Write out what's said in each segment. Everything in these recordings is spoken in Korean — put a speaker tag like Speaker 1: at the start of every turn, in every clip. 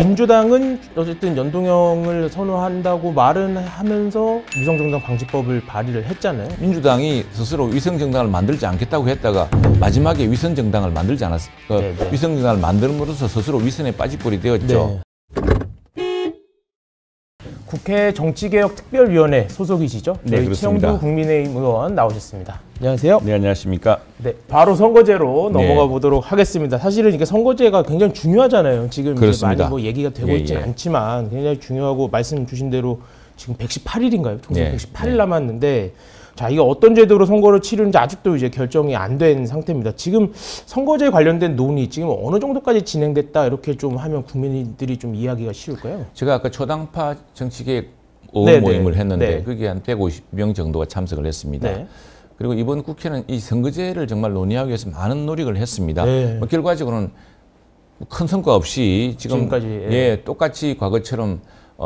Speaker 1: 민주당은 어쨌든 연동형을 선호한다고 말은 하면서 위성정당 방지법을 발의를 했잖아요.
Speaker 2: 민주당이 스스로 위성정당을 만들지 않겠다고 했다가 마지막에 위성정당을 만들지 않았어요. 위성정당을 만들므로써 스스로 위선에 빠질꼴이 되었죠.
Speaker 1: 네. 국회 정치개혁특별위원회 소속이시죠?
Speaker 2: 네,
Speaker 1: 저희
Speaker 2: 그렇습니다.
Speaker 1: 최영두 국민의힘 의원 나오셨습니다. 안녕하세요.
Speaker 2: 네, 안녕하십니까.
Speaker 1: 네, 바로 선거제로
Speaker 2: 네.
Speaker 1: 넘어가 보도록 하겠습니다. 사실은 이게 선거제가 굉장히 중요하잖아요. 지금 이제 많이 뭐 얘기가 되고 있지 않지만 굉장히 중요하고 말씀 주신 대로 지금 118일인가요? 총선 118일 남았는데 자, 이게 어떤 제도로 선거를 치르는지 아직도 이제 결정이 안 된 상태입니다. 지금 선거제 관련된 논의 지금 어느 정도까지 진행됐다 이렇게 좀 하면 국민들이 좀 이해하기가 쉬울까요?
Speaker 2: 제가 아까 초당파 정치개혁 의원 모임을 했는데 그게 한 150명 정도가 참석을 했습니다. 네. 그리고 이번 국회는 이 선거제를 정말 논의하기 위해서 많은 노력을 했습니다. 네. 뭐 결과적으로는 큰 성과 없이 지금까지 똑같이 과거처럼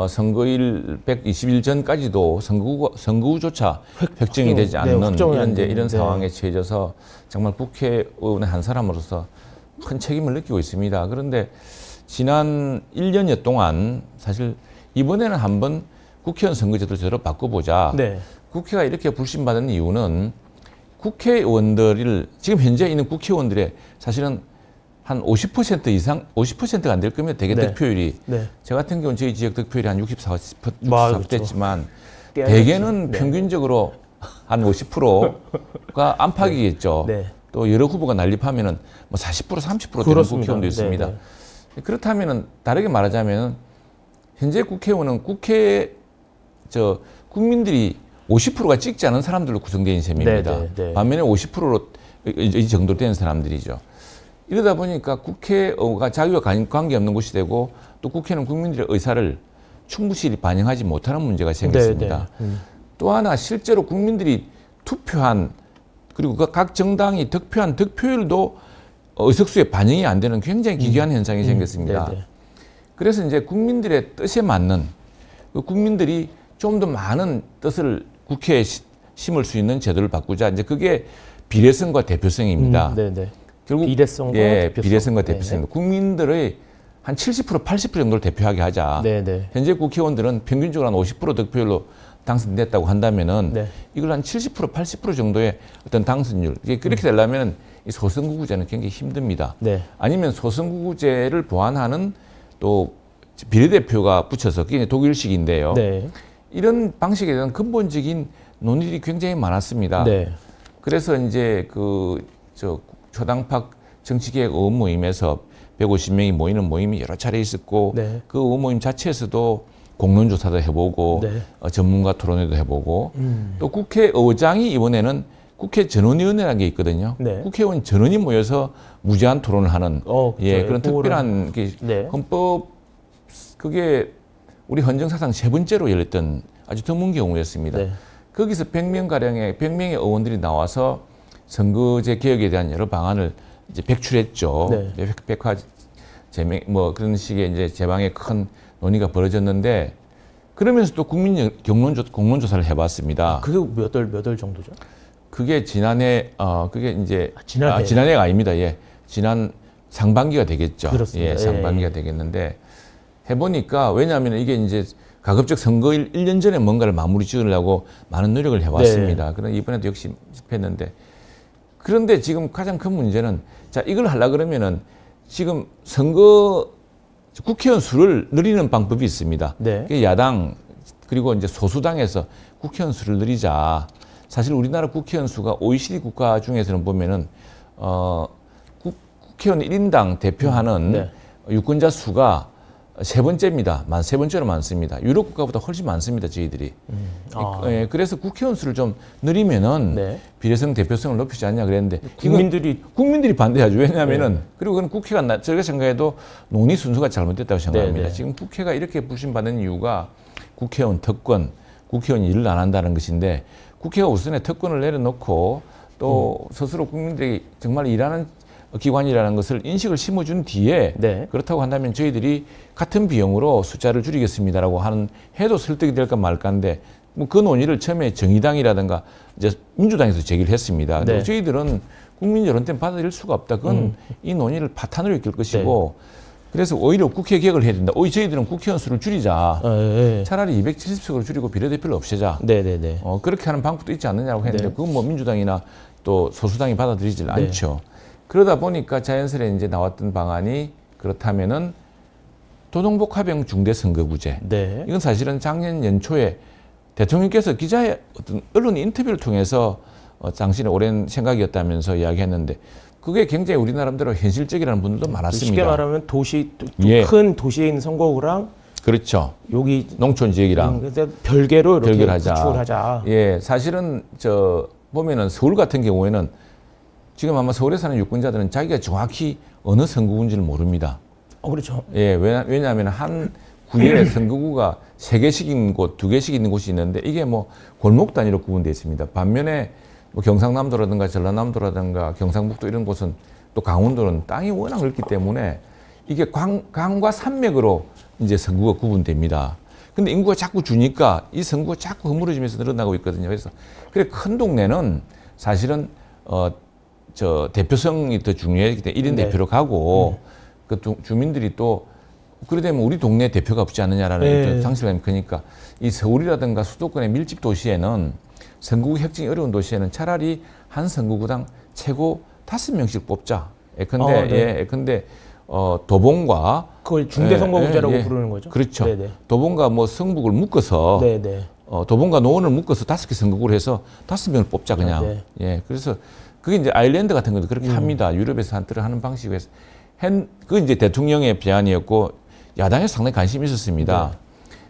Speaker 2: 선거일 120일 전까지도 선거구조차 획정이 되지 않는 이런 상황에 처해져서 정말 국회의원의 한 사람으로서 큰 책임을 느끼고 있습니다. 그런데 지난 1년여 동안 사실 이번에는 한번 국회의원 선거제도 제대로 바꿔보자. 네. 국회가 이렇게 불신받은 이유는 국회의원들을 지금 현재 있는 국회의원들의 사실은 한 50% 이상, 50%가 안 될 거면 되게 득표율이 저 같은 경우는 저희 지역 득표율이 한 64%대지만 대개는 평균적으로 한 50%가 안팎이겠죠. 또 여러 후보가 난립하면은 뭐 40%, 30% 되는 국회의원도 있습니다. 그렇다면은 다르게 말하자면 현재 국회의원은 국민들이 50%가 찍지 않은 사람들로 구성되어 있는 셈입니다. 반면에 50%로 이 정도 되는 사람들이죠. 이러다 보니까 국회가 자기와 관계없는 곳이 되고 또 국회는 국민들의 의사를 충분히 반영하지 못하는 문제가 생겼습니다. 또 하나 실제로 국민들이 투표한 그리고 각 정당이 득표한 득표율도 의석수에 반영이 안 되는 굉장히 기괴한 현상이 생겼습니다. 그래서 이제 국민들의 뜻에 맞는 국민들이 좀 더 많은 뜻을 국회에 심을 수 있는 제도를 바꾸자. 이제 그게 비례성과 대표성입니다. 결국 비례성과 대표성. 국민들의 한 70%, 80% 정도를 대표하게 하자. 현재 국회의원들은 평균적으로 한 50% 득표율로 당선됐다고 한다면은 이걸 한 70%, 80% 정도의 어떤 당선율. 그렇게 되려면 이 소선거구제는 굉장히 힘듭니다. 아니면 소선거구제를 보완하는 또 비례대표가 붙여서 그게 독일식인데요. 이런 방식에 대한 근본적인 논의들이 굉장히 많았습니다. 그래서 이제 초당파 정치개혁 의원 모임에서 150명이 모이는 모임이 여러 차례 있었고 그 의원 모임 자체에서도 공론조사도 해보고 전문가 토론회도 해보고 또 국회의장이 이번에는 국회 전원위원회라는 게 있거든요. 국회의원 전원이 모여서 무제한 토론을 하는 그런 특별한 헌법 그게 우리 헌정사상 3번째로 열렸던 아주 드문 경우였습니다. 거기서 100명의 의원들이 나와서 선거제 개혁에 대한 여러 방안을 이제 백출했죠. 백화제명 뭐 그런 식의 이제 제방의 큰 논의가 벌어졌는데 그러면서 또 국민 공론조사를 해봤습니다.
Speaker 1: 그게 몇 월 정도죠?
Speaker 2: 그게 지난해 그게 이제 지난해가 아닙니다. 지난 상반기가 되겠죠.
Speaker 1: 그렇습니다.
Speaker 2: 상반기가 되겠는데 해보니까 왜냐하면 이게 이제 가급적 선거일 1년 전에 뭔가를 마무리 지으려고 많은 노력을 해왔습니다. 그런데 이번에도 역시 실패했는데 그런데 지금 가장 큰 문제는 자 이걸 하려 그러면은 지금 국회의원 수를 늘리는 방법이 있습니다. 야당 그리고 이제 소수당에서 국회의원 수를 늘리자. 사실 우리나라 국회의원 수가 OECD 국가 중에서는 보면은 국회의원 1인당 대표하는 유권자 수가 3번째입니다. 3번째로 많습니다. 유럽 국가보다 훨씬 많습니다. 저희들이. 그래서 국회의원 수를 좀 늘리면은 비례성 대표성을 높이지 않냐 그랬는데 국민들이 반대하죠. 왜냐하면은 그리고 그건 국회가 저희가 생각해도 논의 순서가 잘못됐다고 생각합니다. 지금 국회가 이렇게 불신받는 이유가 국회의원 특권, 국회의원이 일을 안 한다는 것인데 국회가 우선에 특권을 내려놓고 또 스스로 국민들이 정말 일하는 기관이라는 것을 인식을 심어준 뒤에 그렇다고 한다면 저희들이 같은 비용으로 숫자를 줄이겠습니다라고 하는 해도 설득이 될까 말까인데 뭐 그 논의를 처음에 정의당이라든가 이제 민주당에서 제기를 했습니다. 저희들은 국민 여론 때문에 받아들일 수가 없다. 그건 이 논의를 파탄으로 이끌 것이고 그래서 오히려 국회 개혁을 해야 된다. 오히려 저희들은 국회의원 수를 줄이자. 차라리 270석으로 줄이고 비례대표를 없애자.
Speaker 1: 네네네.
Speaker 2: 그렇게 하는 방법도 있지 않느냐고 했는데 그건 뭐 민주당이나 또 소수당이 받아들이질 않죠. 그러다 보니까 자연스레 이제 나왔던 방안이 그렇다면은 도동복합형 중대선거구제. 이건 사실은 작년 연초에 대통령께서 기자의 어떤 언론 인터뷰를 통해서 당신의 오랜 생각이었다면서 이야기했는데 그게 굉장히 우리나라대로 현실적이라는 분들도 많았습니다.
Speaker 1: 쉽게 말하면 큰 도시에 있는 선거구랑
Speaker 2: 그렇죠.
Speaker 1: 여기
Speaker 2: 농촌 지역이랑
Speaker 1: 별개로 이렇게 구축을 하자.
Speaker 2: 예, 사실은 보면은 서울 같은 경우에는 지금 아마 서울에 사는 유권자들은 자기가 정확히 어느 선거구인지를 모릅니다.
Speaker 1: 그렇죠.
Speaker 2: 예, 왜냐하면 한 구에 선거구가 3개씩 있는 곳, 2개씩 있는 곳이 있는데 이게 뭐 골목 단위로 구분되어 있습니다. 반면에 뭐 경상남도라든가 전라남도라든가 경상북도 이런 곳은 또 강원도는 땅이 워낙 넓기 때문에 이게 강과 산맥으로 이제 선거가 구분됩니다. 근데 인구가 자꾸 주니까 이 선거가 자꾸 허물어지면서 늘어나고 있거든요. 그래서 그래 큰 동네는 사실은 대표성이 더 중요하기 때문에 1인 대표로 가고 그 주민들이 또 그래 되면 우리 동네 대표가 없지 않느냐라는 상실감이 크니까 이 서울이라든가 수도권의 밀집 도시에는 선거구 획정이 어려운 도시에는 차라리 한 선거구당 최고 5명씩 뽑자. 예컨대 도봉과
Speaker 1: 그걸 중대선거구제라고 부르는 거죠.
Speaker 2: 그렇죠. 도봉과 뭐 성북을 묶어서 도봉과 노원을 묶어서 5개 선거구를 해서 5명을 뽑자 그냥. 그래서 그게 이제 아일랜드 같은 것도 그렇게 합니다. 유럽에서 한때를 하는 방식으로 해서 그 이제 대통령의 제안이었고 야당에서 상당히 관심이 있었습니다.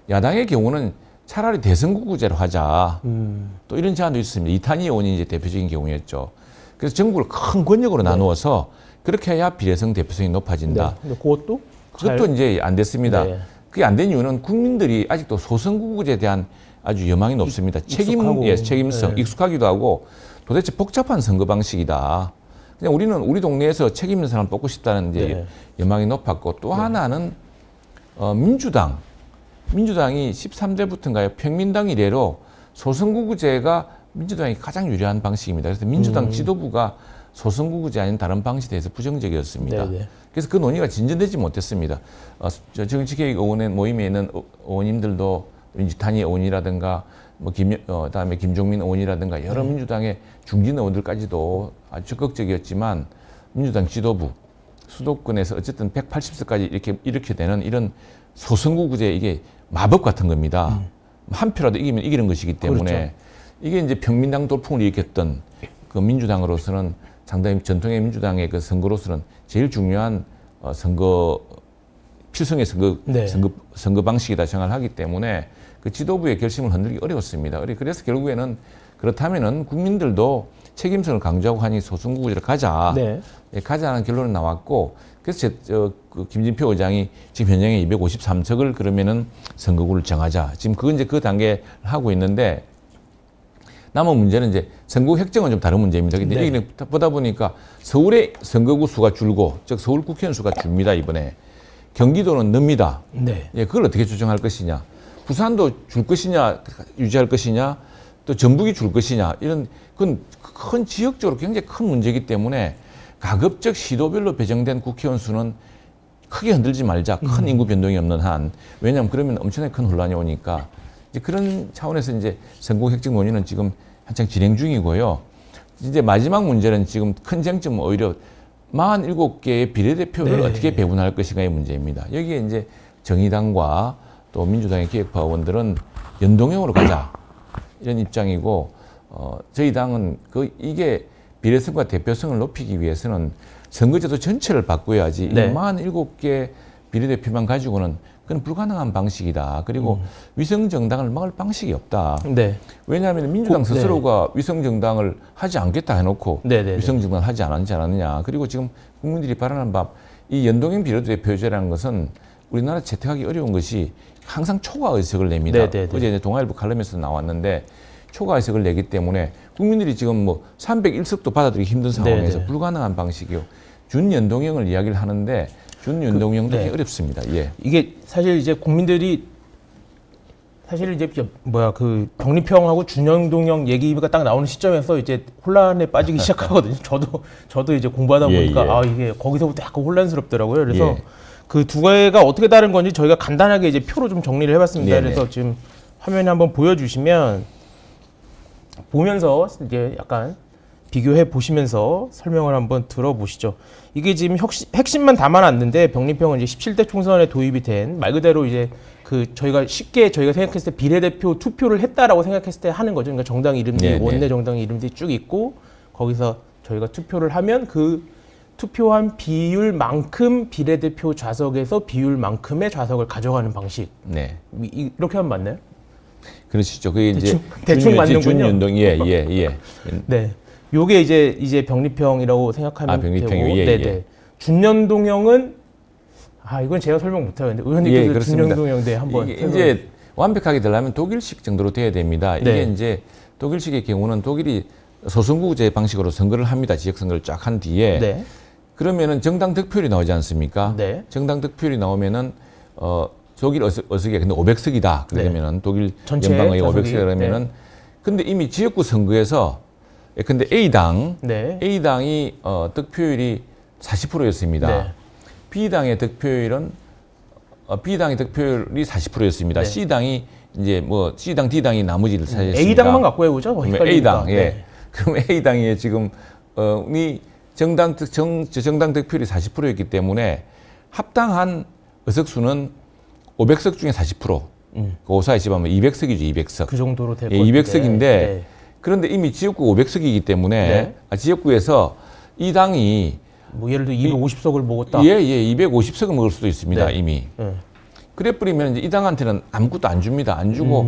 Speaker 2: 야당의 경우는 차라리 대선거구제로 하자. 또 이런 제안도 있었습니다. 이탄희 의원이 이제 대표적인 경우였죠. 그래서 전국을 큰 권역으로 나누어서 그렇게 해야 비례성 대표성이 높아진다.
Speaker 1: 근데 그것도
Speaker 2: 이제 안 됐습니다. 그게 안 된 이유는 국민들이 아직도 소선거구제에 대한 아주 여망이 높습니다. 책임성, 익숙하기도 하고 도대체 복잡한 선거 방식이다. 그냥 우리는 우리 동네에서 책임 있는 사람 뽑고 싶다는 이제 여망이 높았고 또 하나는 민주당이 13대부터인가요? 평민당 이래로 소선거구제가 민주당이 가장 유리한 방식입니다. 그래서 민주당 지도부가 소선거구제 아닌 다른 방식에 대해서 부정적이었습니다. 그래서 그 논의가 진전되지 못했습니다. 정치개혁 의원의 모임에 있는 의원님들도 이탄희 의원이라든가 그다음에 김종민 의원이라든가 여러 민주당의 중진 의원들까지도 아주 적극적이었지만 민주당 지도부 수도권에서 어쨌든 180석까지 이렇게 되는 이런 소선거구제 이게 마법 같은 겁니다. 한 표라도 이기면 이기는 것이기 때문에 이게 이제 평민당 돌풍을 일으켰던 그 민주당으로서는 상당히 전통의 민주당의 그 선거로서는 제일 중요한 필승의 선거 방식이다 생각을 하기 때문에 그 지도부의 결심을 흔들기 어려웠습니다. 그래서 결국에는 그렇다면은 국민들도 책임성을 강조하고 하니 소선거구제를 가자라는 결론이 나왔고 그래서 그 김진표 의장이 지금 현장에 253석을 그러면은 선거구를 정하자. 지금 그건 이제 그 단계를 하고 있는데 남은 문제는 이제 선거구 획정은 좀 다른 문제입니다. 근데 여기는 보다 보니까 서울의 선거구 수가 줄고 즉 서울 국회의원 수가 줍니다 이번에. 경기도는 늡니다. 그걸 어떻게 조정할 것이냐. 부산도 줄 것이냐 유지할 것이냐 또 전북이 줄 것이냐 이런 그건 큰 지역적으로 굉장히 큰 문제이기 때문에 가급적 시도별로 배정된 국회의원 수는 크게 흔들지 말자. 큰 인구 변동이 없는 한. 왜냐하면 그러면 엄청나게 큰 혼란이 오니까 이제 그런 차원에서 이제 선거구 획정 논의는 지금 한창 진행 중이고요. 이제 마지막 문제는 지금 큰 쟁점은 오히려 47개의 비례대표를 어떻게 배분할 것인가의 문제입니다. 여기에 이제 정의당과 또 민주당의 기획파 의원들은 연동형으로 가자 이런 입장이고 저희 당은 이게 비례성과 대표성을 높이기 위해서는 선거제도 전체를 바꿔야지 이 47개 비례대표만 가지고는 그건 불가능한 방식이다. 그리고 위성정당을 막을 방식이 없다. 왜냐하면 민주당 스스로가 위성정당을 하지 않겠다 해놓고 위성정당을 하지 않느냐. 그리고 지금 국민들이 바라는 바 이 연동형 비례대표제라는 것은 우리나라 채택하기 어려운 것이 항상 초과 의석을 냅니다. 어제 이제 동아일보 칼럼에서 나왔는데 초과 의석을 내기 때문에 국민들이 지금 뭐 301석도 받아들이기 힘든 상황에서 불가능한 방식이요. 준연동형을 이야기를 하는데 준연동형도 어렵습니다.
Speaker 1: 이게 사실 이제 국민들이 사실 이제 그 병립형하고 준연동형 얘기가 딱 나오는 시점에서 이제 혼란에 빠지기 시작하거든요. 저도 이제 공부하다 보니까 이게 거기서부터 약간 혼란스럽더라고요. 그래서 그 두 개가 어떻게 다른 건지 저희가 간단하게 이제 표로 좀 정리를 해봤습니다. 네네. 그래서 지금 화면에 한번 보여주시면 보면서 이제 약간 비교해 보시면서 설명을 한번 들어보시죠. 이게 지금 핵심만 담아놨는데 병립형은 이제 17대 총선에 도입이 된 말 그대로 이제 그 저희가 쉽게 저희가 생각했을 때 비례대표 투표를 했다라고 생각했을 때 하는 거죠. 그러니까 정당 이름들이 원내 정당 이름들이 쭉 있고 거기서 저희가 투표를 하면 그 투표한 비율만큼 비례대표 좌석에서 비율만큼의 좌석을 가져가는 방식.
Speaker 2: 네.
Speaker 1: 이렇게 하면 맞나요?
Speaker 2: 그러시죠. 그게 이제
Speaker 1: 대충 맞는군요.
Speaker 2: 준연동 예.
Speaker 1: 네. 요게 이제 병립형이라고 생각하면
Speaker 2: 병립형이,
Speaker 1: 되고.
Speaker 2: 예,
Speaker 1: 네네.
Speaker 2: 예.
Speaker 1: 준연동형은 이건 제가 설명 못 하겠는데 의원님께서 준연동형 한번
Speaker 2: 이제 완벽하게 되려면 독일식 정도로 돼야 됩니다.
Speaker 1: 네.
Speaker 2: 이게 이제 독일식의 경우는 독일이 소선구제 방식으로 선거를 합니다. 지역 선거를 쫙 한 뒤에
Speaker 1: 네.
Speaker 2: 그러면은 정당 득표율이 나오지 않습니까?
Speaker 1: 네.
Speaker 2: 정당 득표율이 나오면은 독일 어석이 근데 500석이다. 그러면은 독일 연방의 500석이 그러면은 근데 이미 지역구 선거에서 근데 A당이 득표율이 40%였습니다.
Speaker 1: 네.
Speaker 2: B당의 득표율이 40%였습니다.
Speaker 1: 네.
Speaker 2: C당이 이제 뭐 C당, D당이 나머지를 차지했습니다.
Speaker 1: A당만 갖고 해보죠.
Speaker 2: A당, 그럼 A당이 지금 정당 득표율이 40%였기 때문에 합당한 의석수는 500석 중에 40%. 고사에 집하면 200석이죠, 200석.
Speaker 1: 그 정도로 될
Speaker 2: 200석인데 그런데 이미 지역구 500석이기 때문에 지역구에서 이 당이
Speaker 1: 뭐 예를 들어 250석을 먹었다.
Speaker 2: 250석을 먹을 수도 있습니다, 이미. 그래버리면 이제 이 당한테는 아무것도 안 줍니다. 안 주고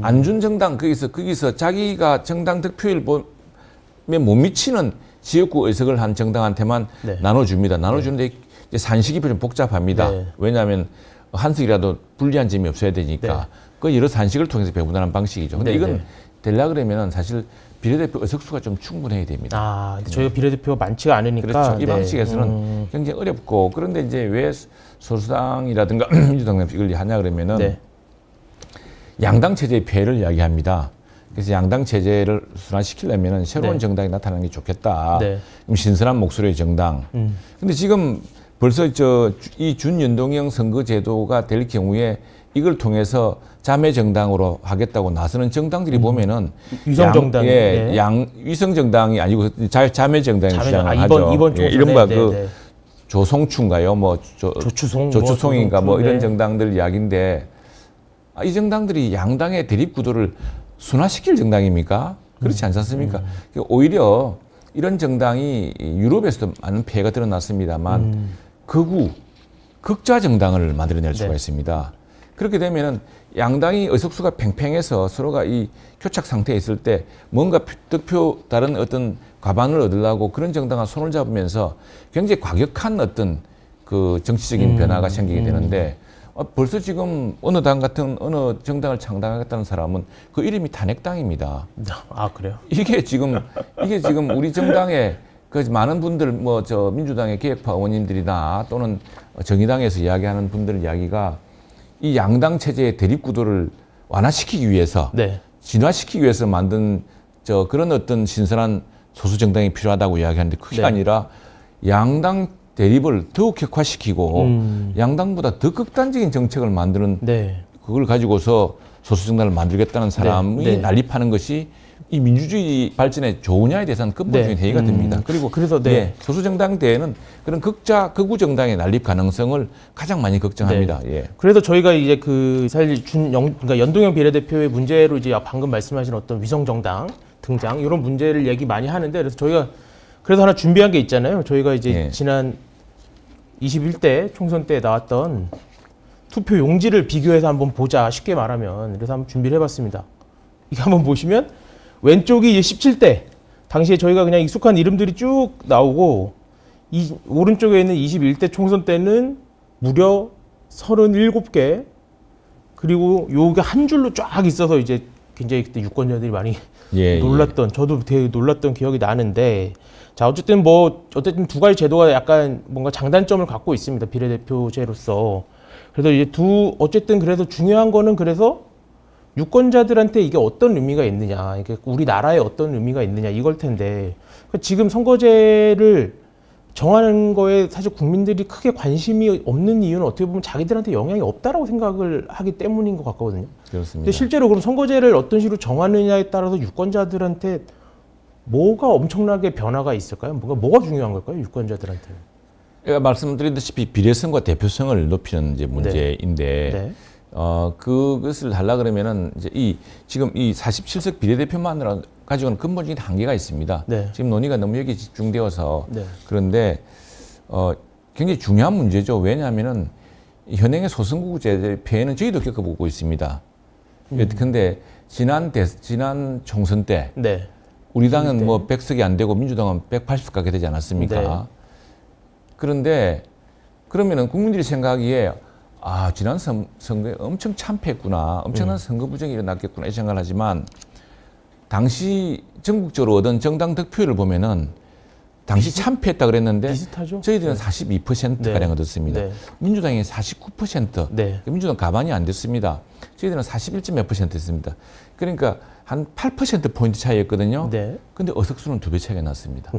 Speaker 2: 안 준 정당 거기서 자기가 정당 득표율 보면 못 미치는 지역구 의석을 한 정당한테만 나눠줍니다. 나눠주는데 이제 산식이 좀 복잡합니다. 왜냐하면 한 석이라도 불리한 점이 없어야 되니까 그 여러 산식을 통해서 배분하는 방식이죠. 근데 이건 되려 그러면은 사실 비례대표 의석수가 좀 충분해야 됩니다.
Speaker 1: 근데 저희가 비례대표가 많지가 않으니까.
Speaker 2: 그렇죠. 이 방식에서는 굉장히 어렵고 그런데 이제 왜 소수당이라든가 민주당 이걸 하냐 그러면은 양당 체제의 폐해를 이야기합니다. 그래서 양당 체제를 순환시키려면은 새로운 정당이 나타나는 게 좋겠다. 그럼 신선한 목소리의 정당. 근데 지금 벌써 이 준연동형 선거제도가 될 경우에 이걸 통해서 자매 정당으로 하겠다고 나서는 정당들이 보면은
Speaker 1: 위성 정당,
Speaker 2: 위성 정당이 아니고 자매 정당이 주장을 하죠.
Speaker 1: 이번
Speaker 2: 이른바 조송추인가요? 뭐 조추송인가 뭐 이런 정당들 이야기인데 이 정당들이 양당의 대립 구도를 순화시킬 정당입니까? 그렇지 않지 않습니까? 오히려 이런 정당이 유럽에서도 많은 폐해가 드러났습니다만 극좌 정당을 만들어낼 수가 있습니다. 그렇게 되면은 양당이 의석수가 팽팽해서 서로가 이 교착 상태에 있을 때 뭔가 득표 다른 어떤 과반을 얻으려고 그런 정당과 손을 잡으면서 굉장히 과격한 어떤 그 정치적인 변화가 생기게 되는데 벌써 지금 어느 정당을 창당하겠다는 사람은 그 이름이 탄핵당입니다.
Speaker 1: 그래요?
Speaker 2: 이게 지금 우리 정당의 그 많은 분들 민주당의 개혁파 의원님들이나 또는 정의당에서 이야기하는 분들 이야기가 이 양당 체제의 대립 구도를 완화시키기 위해서 진화시키기 위해서 만든 그런 어떤 신선한 소수 정당이 필요하다고 이야기하는데 그게 아니라 양당 대립을 더욱 격화시키고 양당보다 더 극단적인 정책을 만드는 그걸 가지고서 소수 정당을 만들겠다는 사람이 난립하는 것이 이 민주주의 발전에 좋으냐에 대해서는 근본적인 회의가 됩니다.
Speaker 1: 그래서
Speaker 2: 소수 정당대회는 그런 극우 정당의 난립 가능성을 가장 많이 걱정합니다.
Speaker 1: 그래서 저희가 이제 사실 그러니까 연동형 비례대표의 문제로 이제 방금 말씀하신 어떤 위성 정당 등장 이런 문제를 얘기 많이 하는데 그래서 저희가 하나 준비한 게 있잖아요. 저희가 이제 지난 21대 총선 때 나왔던 투표 용지를 비교해서 한번 보자. 쉽게 말하면 그래서 한번 준비를 해봤습니다. 이거 한번 보시면 왼쪽이 이제 17대 당시에 저희가 그냥 익숙한 이름들이 쭉 나오고 오른쪽에 있는 21대 총선 때는 무려 37개 그리고 요게 한 줄로 쫙 있어서 이제 굉장히 그때 유권자들이 많이 놀랐던 저도 되게 놀랐던 기억이 나는데 자 어쨌든 두 가지 제도가 약간 뭔가 장단점을 갖고 있습니다. 비례대표제로서. 그래서 이제 어쨌든 그래서 중요한 거는 그래서 유권자들한테 이게 어떤 의미가 있느냐, 이게 우리나라에 어떤 의미가 있느냐 이걸 텐데 지금 선거제를 정하는 거에 사실 국민들이 크게 관심이 없는 이유는 어떻게 보면 자기들한테 영향이 없다라고 생각을 하기 때문인 것 같거든요.
Speaker 2: 그렇습니다.
Speaker 1: 근데 실제로 그럼 선거제를 어떤 식으로 정하느냐에 따라서 유권자들한테 뭐가 엄청나게 변화가 있을까요? 뭐가 중요한 걸까요? 유권자들한테?
Speaker 2: 제가 말씀드렸다시피 비례성과 대표성을 높이는 이제 문제인데
Speaker 1: 네.
Speaker 2: 그것을 하려 그러면은 이제 지금 이 47석 비례대표만으로 가지고는 근본적인 한계가 있습니다.
Speaker 1: 네.
Speaker 2: 지금 논의가 너무 여기 집중되어서
Speaker 1: 네.
Speaker 2: 그런데 굉장히 중요한 문제죠. 왜냐하면은 현행의 소선거구제 폐해는 저희도 겪어보고 있습니다. 그런데 지난 총선 때
Speaker 1: 네.
Speaker 2: 우리 당은 뭐 100석이 안 되고 민주당은 180석 가게 되지 않았습니까?
Speaker 1: 네.
Speaker 2: 그런데 그러면은 국민들이 생각하기에 지난 선거에 엄청 참패했구나, 엄청난 선거 부정이 일어났겠구나 이 생각을 하지만 당시 전국적으로 얻은 정당 득표율을 보면은 당시 참패했다 그랬는데
Speaker 1: 비슷하죠?
Speaker 2: 저희들은
Speaker 1: 네.
Speaker 2: 42%가량 얻었습니다.
Speaker 1: 네.
Speaker 2: 민주당이 49%.
Speaker 1: 네.
Speaker 2: 민주당 가만히 안 됐습니다. 저희들은 41점 몇 % 했습니다. 그러니까 한 8%포인트 차이였거든요.
Speaker 1: 네.
Speaker 2: 근데 의석수는 2배 차이가 났습니다.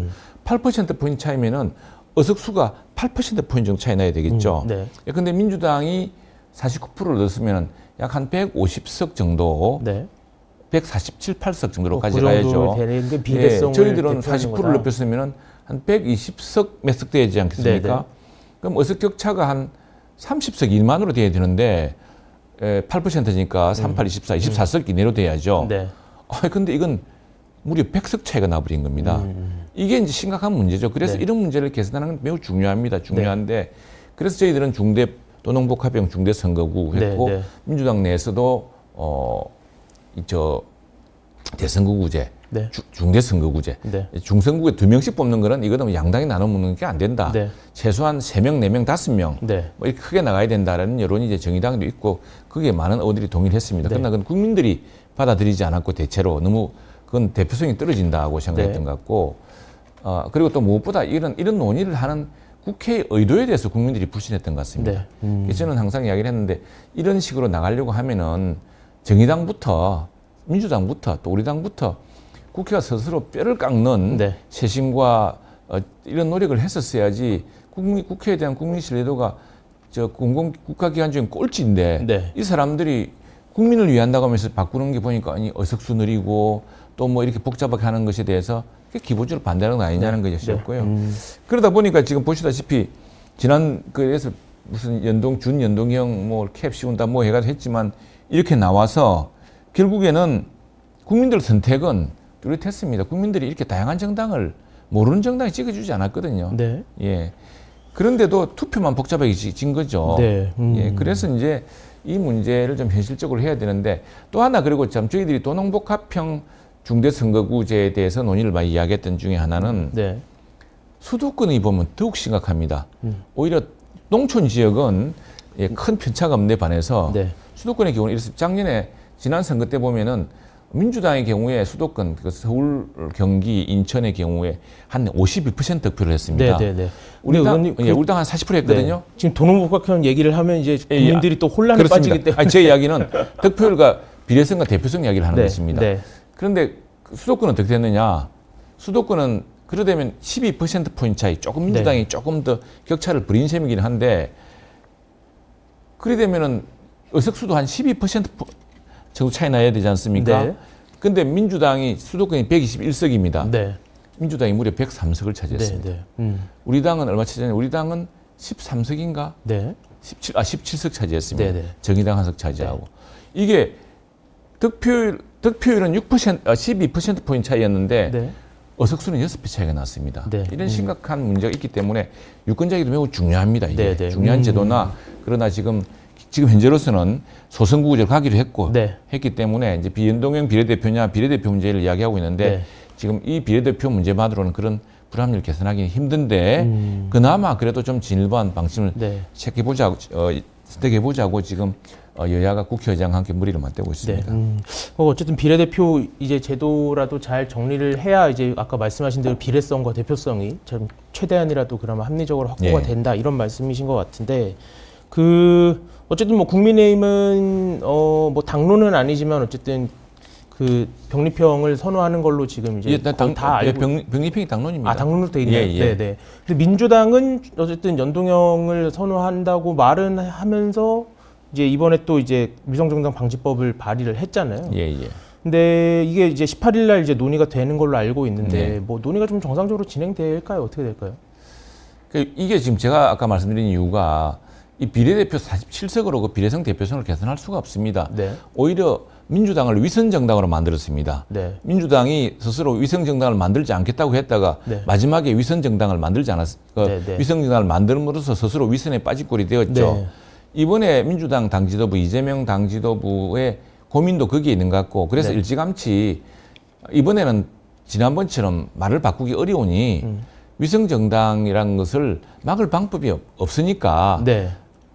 Speaker 2: 8%포인트 차이면은 의석수가 8%포인트 정도 차이 나야 되겠죠.
Speaker 1: 네.
Speaker 2: 근데 민주당이 49%를 넣었으면 약 한 150석 정도,
Speaker 1: 네.
Speaker 2: 147, 8석 정도로
Speaker 1: 그
Speaker 2: 가져가야죠.
Speaker 1: 정도 되는 게 비례성을
Speaker 2: 저희들은 40%를 높였으면 한 120석 몇 석 되지 않겠습니까?
Speaker 1: 네네.
Speaker 2: 그럼 의석 격차가 한 30석 미만으로 돼야 되는데 8%니까 38, 24, 24석 이내로 돼야죠.
Speaker 1: 네.
Speaker 2: 근데 이건 무려 100석 차이가 나버린 겁니다. 이게 이제 심각한 문제죠. 그래서
Speaker 1: 네.
Speaker 2: 이런 문제를 개선하는 건 매우 중요합니다. 중요한데 그래서 저희들은 도농복합형 중대선거구 했고
Speaker 1: 네.
Speaker 2: 민주당 내에서도 대선거구제,
Speaker 1: 네.
Speaker 2: 중대선거구제,
Speaker 1: 네.
Speaker 2: 중선거구에 2명씩 뽑는 거는 이거는 양당이 나눠 먹는 게 안 된다.
Speaker 1: 네.
Speaker 2: 최소한 3명, 4명, 5명
Speaker 1: 네.
Speaker 2: 뭐 이렇게 크게 나가야 된다라는 여론이 이제 정의당도 있고 그게 많은 의원들이 동의를 했습니다. 그러나 그건 국민들이 받아들이지 않았고 대체로 너무 그건 대표성이 떨어진다고 생각했던 것 같고 그리고 또 무엇보다 이런 논의를 하는 국회의 의도에 대해서 국민들이 불신했던 것 같습니다. 그래서 저는 항상 이야기를 했는데 이런 식으로 나가려고 하면은 정의당부터 민주당부터 또 우리 당부터 국회가 스스로 뼈를 깎는 쇄신과 이런 노력을 했었어야지 국회에 대한 국민 신뢰도가 국가기관 중에 꼴찌인데 이 사람들이 국민을 위한다고 하면서 바꾸는 게 보니까 아니 의석수 느리고 또 뭐 이렇게 복잡하게 하는 것에 대해서 기본적으로 반대하는 건 아니냐는 것이었고요. 그러다 보니까 지금 보시다시피 지난 그래서 무슨 준연동형 뭐 캡 씌운다 뭐 해가지고 했지만 이렇게 나와서 결국에는 국민들 선택은 뚜렷했습니다. 국민들이 이렇게 다양한 정당을 모르는 정당이 찍어주지 않았거든요.
Speaker 1: 네.
Speaker 2: 예. 그런데도 투표만 복잡해진 거죠.
Speaker 1: 네.
Speaker 2: 예. 그래서 이제 이 문제를 좀 현실적으로 해야 되는데 또 하나 그리고 참 저희들이 도농복합형 중대선거구제에 대해서 논의를 많이 이야기했던 중에 하나는 수도권이 보면 더욱 심각합니다. 오히려 농촌 지역은 큰 편차가 없는 데 반해서 수도권의 경우는 이렇습니다. 지난 선거 때 보면은 민주당의 경우에 수도권, 서울, 경기, 인천의 경우에 한 52% 득표를 했습니다. 우리 당 한 40% 했거든요.
Speaker 1: 지금 도농복합형 얘기를 하면 이제 국민들이 또 혼란에 빠지기 때문에.
Speaker 2: 제 이야기는 득표율과 비례성과 대표성 이야기를 하는 것입니다. 그런데 수도권은 어떻게 됐느냐? 수도권은 그러다면 12%포인트 차이, 조금 민주당이 조금 더 격차를 벌인 셈이긴 한데 그러다면은 의석수도 한 12% 정도 차이 나야 되지 않습니까? 근데 민주당이 수도권이 121석입니다. 민주당이 무려 103석을 차지했습니다. 우리 당은 얼마 차지했냐? 우리 당은 13석인가? 17석 차지했습니다. 정의당 한 석 차지하고. 이게 득표율은 12%포인트 차이였는데 의석수는 6배 차이가 났습니다. 이런 심각한 문제가 있기 때문에 유권자에게도 매우 중요합니다. 이게 중요한 제도나 그러나 지금 현재로서는 소선거구제를 가기로 했기 때문에 이제 비연동형 비례대표냐 비례대표 문제를 이야기하고 있는데 지금 이 비례대표 문제만으로는 그런 불합리를 개선하기는 힘든데 그나마 그래도 좀 진일보한 방침을 선택해보자고 지금 여야가 국회의장과 함께 머리를 맞대고 있습니다.
Speaker 1: 어쨌든 비례대표 이제 제도라도 잘 정리를 해야 이제 아까 말씀하신 대로 비례성과 대표성이 좀 최대한이라도 그나마 합리적으로 확보가 된다 이런 말씀이신 것 같은데 어쨌든 뭐 국민의힘은 뭐 당론은 아니지만 어쨌든 그 병리평을 선호하는 걸로 지금 이제 다 알고
Speaker 2: 병리평이 당론입니다.
Speaker 1: 당론으로 돼 있네요. 네. 근데 민주당은 어쨌든 연동형을 선호한다고 말은 하면서 이제 이번에 또 이제 위성정당 방지법을 발의를 했잖아요. 근데 이게 이제 18일 날 이제 논의가 되는 걸로 알고 있는데 뭐 논의가 좀 정상적으로 진행될까요? 어떻게 될까요?
Speaker 2: 이게 지금 제가 아까 말씀드린 이유가 이 비례대표 47석으로 그 비례성 대표성을 개선할 수가 없습니다. 오히려 민주당을 위선정당으로 만들었습니다. 민주당이 스스로 위선정당을 만들지 않겠다고 했다가 마지막에 위선정당을 만들지 위선정당을 만들므로써 스스로 위선에 빠질 꼴이 되었죠. 이번에 민주당 당 지도부, 이재명 당 지도부의 고민도 거기에 있는 것 같고 그래서 일찌감치 이번에는 지난번처럼 말을 바꾸기 어려우니 위성정당이라는 것을 막을 방법이 없으니까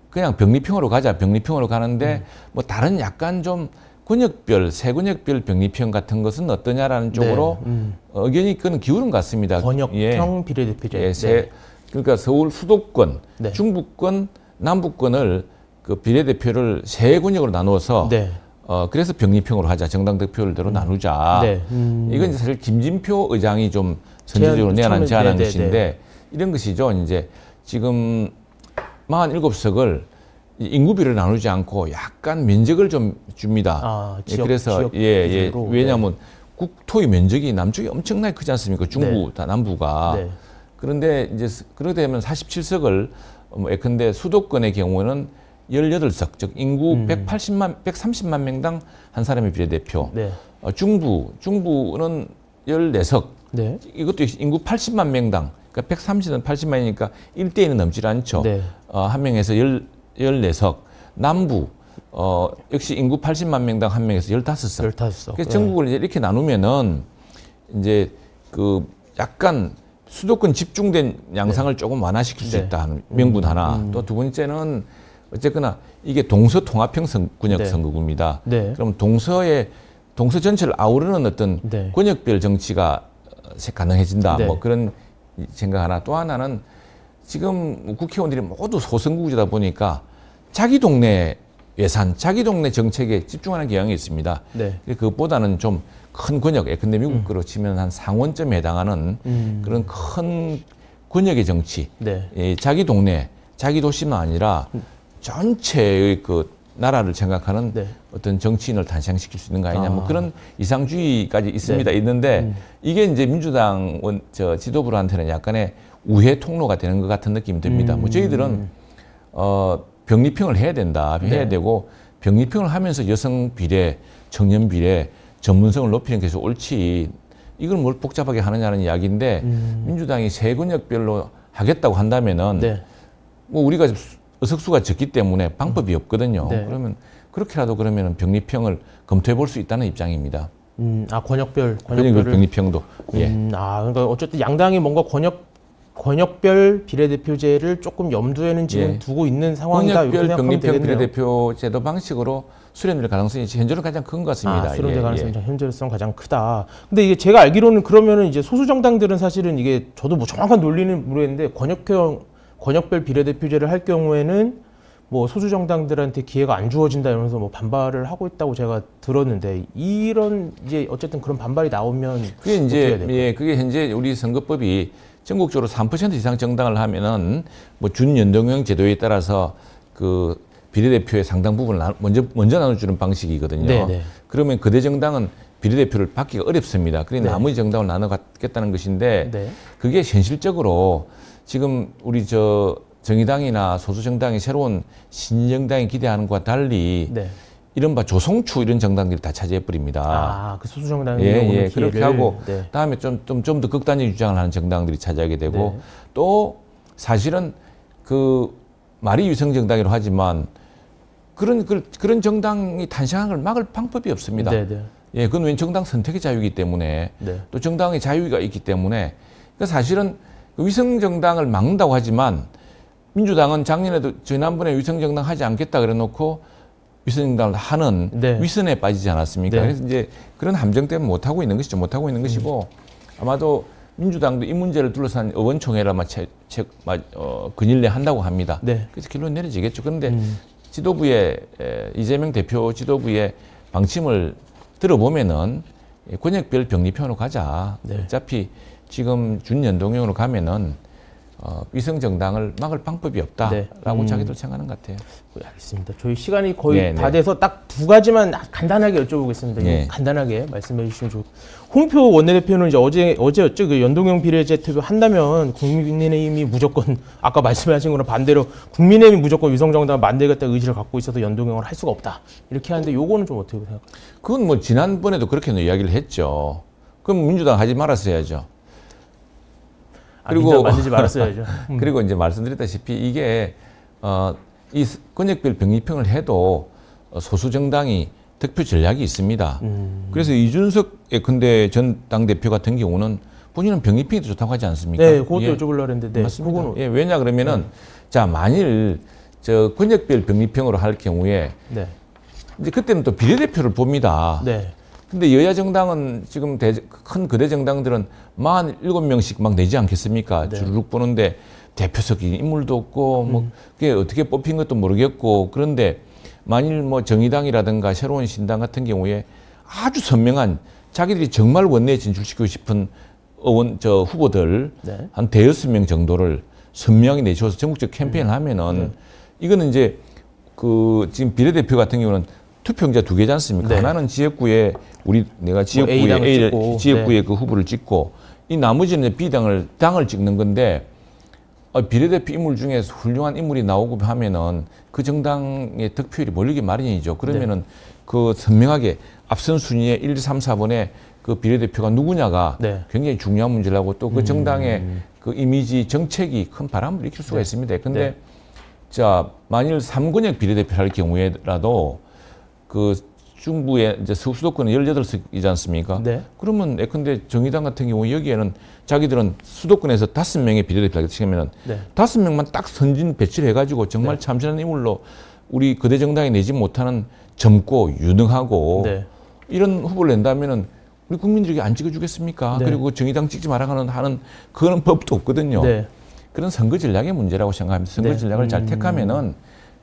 Speaker 2: 그냥 병리평으로 가자. 병리평으로 가는데 뭐 다른 약간 좀 권역별, 세권역별 병리평 같은 것은 어떠냐라는 쪽으로 의견이 그는 기울은 것 같습니다.
Speaker 1: 권역형 비례대표제.
Speaker 2: 그러니까 서울 수도권, 중부권, 남부권을 그 비례대표를 세 권역으로 나누어서 그래서 병리평으로 하자. 정당 득표율대로 나누자. 이건 이제 사실 김진표 의장이 좀 선제적으로 제안한 것인데 이런 것이죠. 이제 지금 47석을 인구비를 나누지 않고 약간 면적을 좀 줍니다. 그래서 왜냐하면 국토의 면적이 남쪽이 엄청나게 크지 않습니까? 중부, 남부가. 그런데 이제 그렇게 되면 47석을 예컨대 수도권의 경우는 18석, 즉 인구 130만 명당 한 사람의 비례대표. 중부는 14석. 이것도 이인구 80만 명당. 그러니까 130은 80만이니까 1대1은 넘지 않죠. 한 명에서 14석. 남부 역시 인구 80만 명당 한 명에서 15석. 그래서 전국을 이제 이렇게 나누면은 이제 그 약간 수도권 집중된 양상을 조금 완화시킬 수 있다 하는 명분 하나. 또 두 번째는 어쨌거나 이게 동서통합형 권역 선거구입니다. 그럼 동서 전체를 아우르는 어떤 권역별 정치가 가능해진다. 뭐 그런 생각 하나. 또 하나는 지금 국회의원들이 모두 소선구제다 보니까 자기 동네 예산, 자기 동네 정책에 집중하는 경향이 있습니다. 그것보다는 좀 큰 권역, 근데 미국으로 치면 한 상원점에 해당하는 그런 큰 권역의 정치, 자기 동네, 자기 도시만 아니라 전체의 그 나라를 생각하는 어떤 정치인을 탄생시킬 수 있는 거 아니냐, 뭐 그런 이상주의까지 있습니다. 있는데 이게 이제 민주당 지도부한테는 약간의 우회 통로가 되는 것 같은 느낌이 듭니다. 뭐 저희들은 병리평을 해야 된다, 해야 되고 병리평을 하면서 여성 비례, 청년 비례, 전문성을 높이는 게 옳지. 이걸 뭘 복잡하게 하느냐는 이야기인데 민주당이 세 권역별로 하겠다고 한다면은 뭐 우리가 의석수가 적기 때문에 방법이 없거든요. 그러면 그렇게라도 그러면 병리평을 검토해 볼 수 있다는 입장입니다.
Speaker 1: 권역별
Speaker 2: 병리평도.
Speaker 1: 그러니까 어쨌든 양당이 뭔가 권역별 비례대표제를 조금 염두에는 지금 두고 있는 상황이다.
Speaker 2: 권역별 병리평 비례대표제도 방식으로 수렴될 가능성이 현재로 가장 큰 것 같습니다.
Speaker 1: 수렴될 가능성이 현재로서 가장 크다. 근데 이게 제가 알기로는 그러면은 이제 소수 정당들은 사실은 이게 저도 뭐 정확한 논리는 모르겠는데 권역별 비례대표제를 할 경우에는 뭐 소수 정당들한테 기회가 안 주어진다 이러면서 뭐 반발을 하고 있다고 제가 들었는데 이런 이제 어쨌든 그런 반발이 나오면
Speaker 2: 그게 이제 그게 현재 우리 선거법이 전국적으로 3% 이상 정당을 하면은 뭐 준연동형 제도에 따라서 그 비례대표의 상당 부분을 먼저 나눠주는 방식이거든요. 그러면 거대 정당은 비례대표를 받기가 어렵습니다. 그래서 나머지 정당을 나눠 갖겠다는 것인데 그게 현실적으로 지금 우리 정의당이나 소수정당이 새로운 신정당이 기대하는 것과 달리 이른바 조성추 이런 정당들이 다 차지해버립니다.
Speaker 1: 그 소수정당이
Speaker 2: 그렇게 하고 다음에 좀 더 극단적 주장을 하는 정당들이 차지하게 되고 또 사실은 그 말이 위성정당이라고 하지만 그런 정당이 탄생하는 걸 막을 방법이 없습니다. 그건 왜 정당 선택의 자유이기 때문에 또 정당의 자유가 있기 때문에 그러니까 사실은 위성정당을 막는다고 하지만 민주당은 작년에도 지난번에 위성정당 하지 않겠다 그래 놓고 위성정당을 하는 위선에 빠지지 않았습니까? 그래서 이제 그런 함정 때문에 못하고 있는 것이죠. 못하고 있는 것이고 아마도 민주당도 이 문제를 둘러싼 의원총회를 아마 근일내 한다고 합니다. 그래서 결론이 내려지겠죠. 그런데 지도부의 이재명 대표 지도부의 방침을 들어보면은 권역별 병리편으로 가자.
Speaker 1: 네.
Speaker 2: 어차피 지금 준연동형으로 가면은 위성정당을 막을 방법이 없다라고 자기들 생각하는 것 같아요.
Speaker 1: 알겠습니다. 저희 시간이 거의 다 돼서 딱 두 가지만 간단하게 여쭤보겠습니다. 간단하게 말씀해 주시면 좋겠습니다. 홍표 원내대표는 이제 어제였죠. 그 연동형 비례제 투표 한다면 국민의힘이 무조건 아까 말씀하신 거랑 반대로 국민의힘이 무조건 위성정당 만들겠다 의지를 갖고 있어서 연동형을 할 수가 없다. 이렇게 하는데 요거는 좀 어떻게 생각하세요?
Speaker 2: 그건 뭐 지난번에도 그렇게는 이야기를 했죠. 그럼 민주당 하지 말았어야죠.
Speaker 1: 그리고 만들지 말았어야죠.
Speaker 2: 그리고 이제 말씀드렸다시피 이게 이 권역별 병리평을 해도 소수 정당이 득표 전략이 있습니다. 그래서 이준석 근데 전 당대표 같은 경우는 본인은 병리평이 더 좋다고 하지 않습니까?
Speaker 1: 네, 그것도 여쭤보려고 했는데. 네,
Speaker 2: 맞습니다. 예, 왜냐 그러면은 자 만일 저 권역별 병리평으로 할 경우에 이제 그때는 또 비례대표를 봅니다.
Speaker 1: 네.
Speaker 2: 근데 여야 정당은 지금 큰 거대 정당들은 47명씩 막 내지 않겠습니까?
Speaker 1: 네.
Speaker 2: 주르륵 보는데 대표석이 인물도 없고 뭐 그게 어떻게 뽑힌 것도 모르겠고 그런데 만일 뭐 정의당이라든가 새로운 신당 같은 경우에 아주 선명한 자기들이 정말 원내에 진출시키고 싶은 후보들 한 대여섯 명 정도를 선명하게 내세워서 전국적 캠페인을 하면은 이거는 이제 그 지금 비례대표 같은 경우는 투표용지가 두 개지 않습니까? 하나는 지역구에 내가 지역구에 지역구에 그 후보를 찍고 이 나머지는 당을 찍는 건데 비례대표 인물 중에서 훌륭한 인물이 나오고 하면은 그 정당의 득표율이 몰리기 마련이죠. 그러면은 그 선명하게 앞선 순위에 1, 2, 3, 4번에 그 비례대표가 누구냐가 굉장히 중요한 문제라고 또 그 정당의 그 이미지 정책이 큰 바람을 일으킬 수가 있습니다. 근데 자 만일 3권역 비례대표를 할 경우에라도 그 중부에 이제 수도권은 18석이지 않습니까? 그러면 예컨대 정의당 같은 경우 여기에는 자기들은 수도권에서 5명의 비례대표를 치면은 5명만 딱 선진 배치를 해가지고 정말 참신한 인물로 우리 거대 정당이 내지 못하는 젊고 유능하고 이런 후보를 낸다면은 우리 국민들에게 안 찍어주겠습니까? 그리고 정의당 찍지 말아 하는 그런 법도 없거든요. 그런 선거 전략의 문제라고 생각합니다. 선거 전략을 잘 택하면은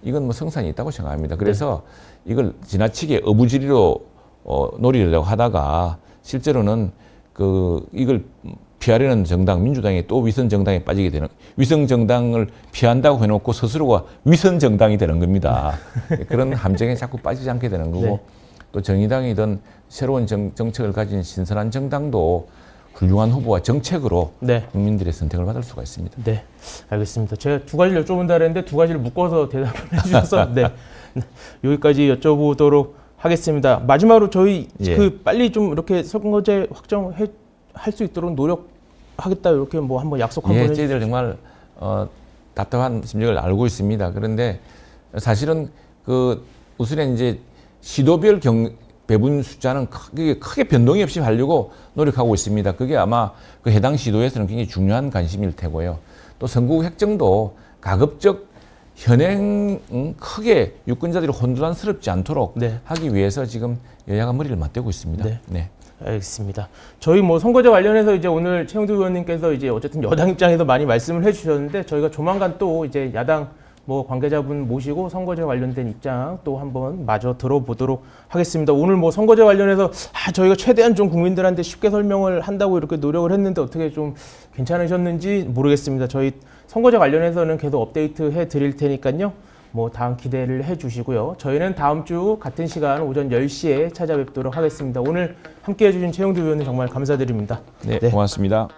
Speaker 2: 이건 뭐 성산이 있다고 생각합니다. 그래서 이걸 지나치게 어부지리로 노리려고 하다가 실제로는 이걸 피하려는 정당, 민주당이 또 위선 정당에 빠지게 되는, 위성 정당을 피한다고 해놓고 스스로가 위선 정당이 되는 겁니다. 그런 함정에 자꾸 빠지지 않게 되는 거고 또 정의당이든 새로운 정책을 가진 신선한 정당도 훌륭한 후보와 정책으로 국민들의 선택을 받을 수가 있습니다.
Speaker 1: 네, 알겠습니다. 제가 두 가지를 여쭤본다 그랬는데 두 가지를 묶어서 대답을 해주셔서 여기까지 여쭤보도록 하겠습니다. 마지막으로 저희 빨리 좀 이렇게 선거제 확정할 수 있도록 노력하겠다 이렇게 뭐 한번 약속 한번 해주세요.
Speaker 2: 저희들 정말 답답한 심정을 알고 있습니다. 그런데 사실은 우선에 이제 시도별 배분 숫자는 크게 변동이 없이 하려고 노력하고 있습니다. 그게 아마 그 해당 시도에서는 굉장히 중요한 관심일 테고요. 또 선거구 획정도 가급적 현행 크게 유권자들이 혼돈스럽지 않도록 하기 위해서 지금 여야가 머리를 맞대고 있습니다.
Speaker 1: 알겠습니다. 저희 뭐 선거제 관련해서 이제 오늘 최영두 의원님께서 이제 어쨌든 여당 입장에서 많이 말씀을 해주셨는데 저희가 조만간 또 이제 야당 뭐 관계자분 모시고 선거제 관련된 입장 또 한번 마저 들어보도록 하겠습니다. 오늘 뭐 선거제 관련해서 저희가 최대한 좀 국민들한테 쉽게 설명을 한다고 이렇게 노력을 했는데 어떻게 좀 괜찮으셨는지 모르겠습니다. 저희 선거제 관련해서는 계속 업데이트 해 드릴 테니까요. 뭐 다음 기대를 해 주시고요. 저희는 다음 주 같은 시간 오전 10시에 찾아뵙도록 하겠습니다. 오늘 함께 해주신 최영두 의원님 정말 감사드립니다.
Speaker 2: 네, 고맙습니다.